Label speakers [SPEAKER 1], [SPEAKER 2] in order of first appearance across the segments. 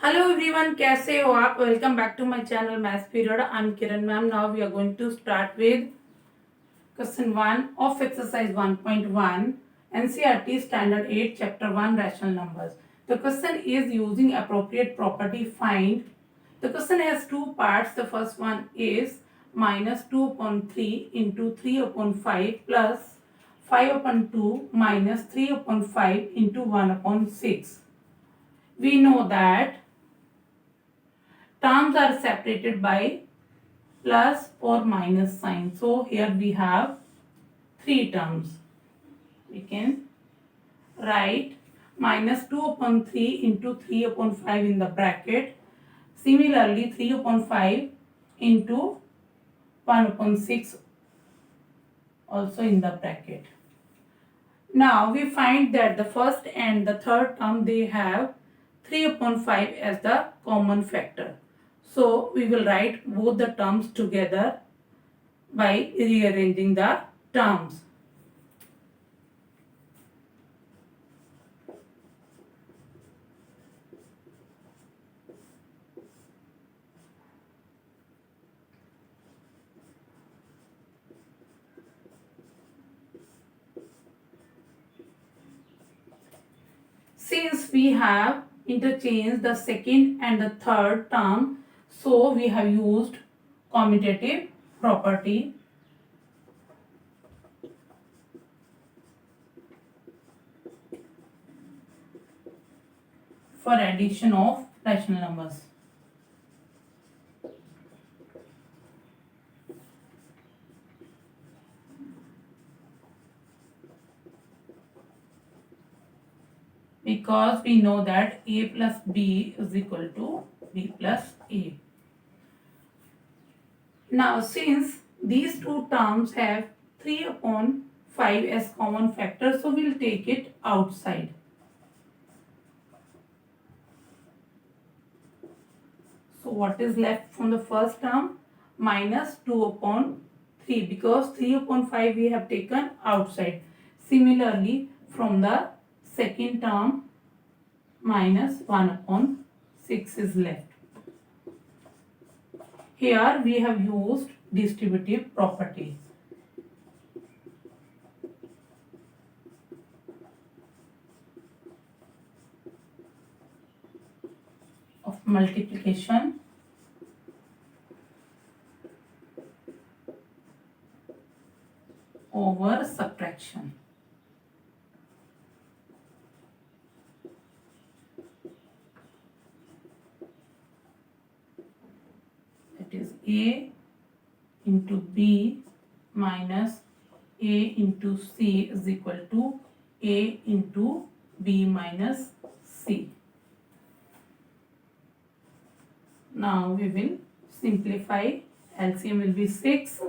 [SPEAKER 1] Hello everyone, कैसे हो आप? Welcome back to my channel maths period. I am Kiran ma'am. Now we are going to start with question 1 of exercise 1.1 NCERT standard 8 chapter 1 rational numbers. The question is using appropriate property find. The question has two parts. The first one is minus 2 upon 3 into 3 upon 5 plus 5 upon 2 minus 3 upon 5 into 1 upon 6. We know that terms are separated by plus or minus sign. So here we have three terms. We can write minus 2 upon 3 into 3 upon 5 in the bracket. Similarly 3 upon 5 into 1 upon 6 also in the bracket. Now we find that the first and the third term, they have 3 upon 5 as the common factor. So we will write both the terms together by rearranging the terms. Since we have interchanged the second and the third term, so we have used commutative property. For addition of rational numbers. Because we know that a plus b is equal to b plus a. Now since these two terms have 3 upon 5 as common factor, so we'll take it outside. So what is left from the first term? Minus 2 upon 3, because 3 upon 5 we have taken outside. Similarly from the second term, minus 1 upon 6 is left. Here we have used distributive property. Of multiplication over subtraction. That is a into b minus a into c is equal to a into b minus c. Now we will simplify. LCM will be 6.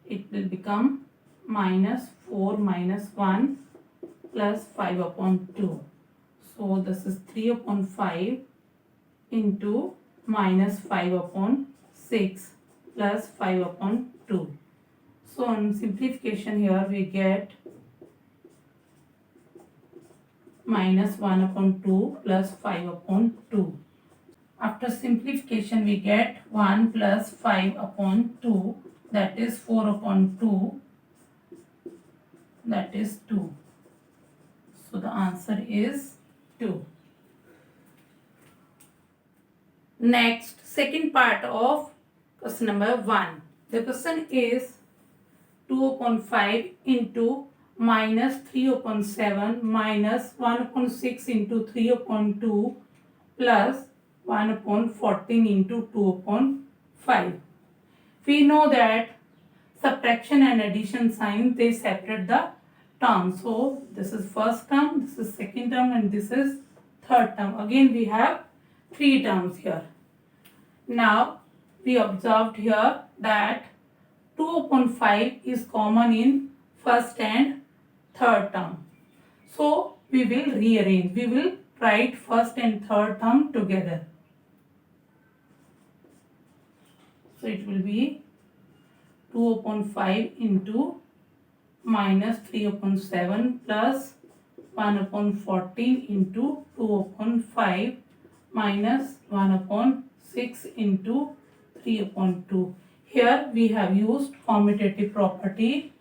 [SPEAKER 1] It will become minus 4 minus 1 plus 5 upon 2. So this is 3 upon 5 into minus 5 upon 6 plus 5 upon 2. So on simplification here we get minus 1 upon 2 plus 5 upon 2. After simplification we get 1 plus 5 upon 2, that is 4 upon 2, that is 2. So the answer is 2. Next, second part of question number 1. The question is 2 upon 5 into minus 3 upon 7 minus 1 upon 6 into 3 upon 2 plus 1 upon 14 into 2 upon 5. We know that subtraction and addition sign, they separate the terms. So this is first term, this is second term, and this is third term. Again we have three terms here. Now we observed here that 2 upon 5 is common in first and third term. So we will rearrange. We will write first and third term together. So it will be 2 upon 5 into minus 3 upon 7 plus 1 upon 14 into 2 upon 5 minus 1 upon 6 into 3 upon 2. Here we have used commutative property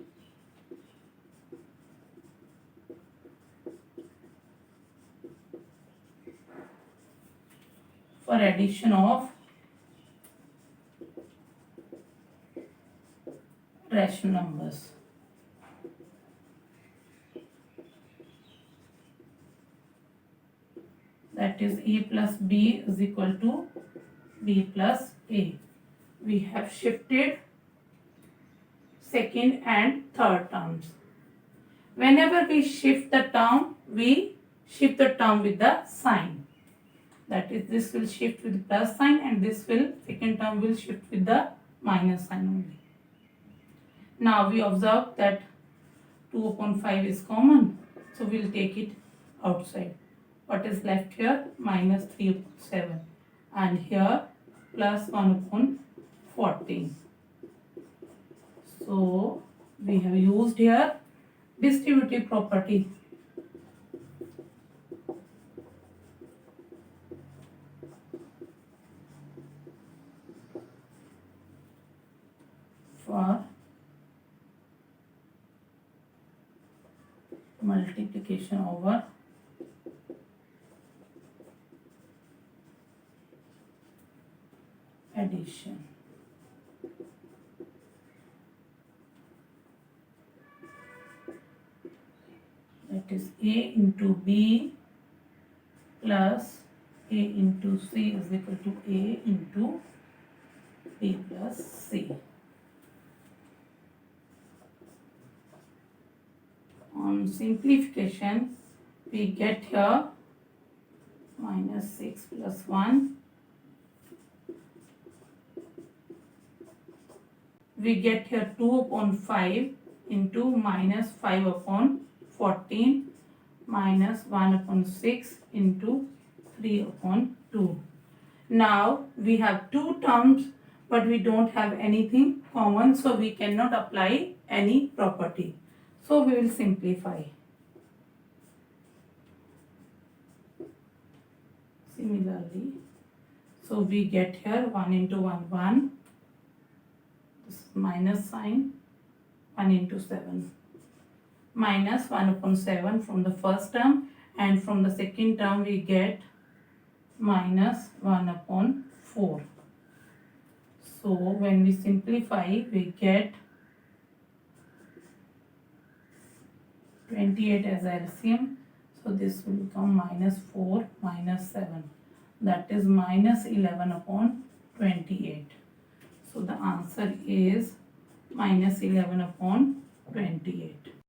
[SPEAKER 1] for addition of rational numbers. That is a plus b is equal to b plus a. We have shifted second and third terms. Whenever we shift the term, we shift the term with the sign. That is, this will shift with plus sign and this will, second term will shift with the minus sign only. Now we observe that 2 upon 5 is common, so we will take it outside. What is left here? Minus 3 upon 7 and here plus 1 upon 14. So we have used here distributive property. For multiplication over addition. That is a into b plus a into c is equal to a into b plus c. On simplification, we get here minus 6 plus 1. We get here 2 upon 5 into minus 5 upon 14 minus 1 upon 6 into 3 upon 2. Now we have two terms but we don't have anything common, so we cannot apply any property. So we will simplify. Similarly, so we get here 1 into 1, 1. This is minus sign, 1 into 7. Minus 1 upon 7 from the first term, and from the second term we get minus 1 upon 4. So when we simplify, we get 28 as LCM. So this will become minus 4 minus 7. That is minus 11 upon 28. So the answer is minus 11 upon 28.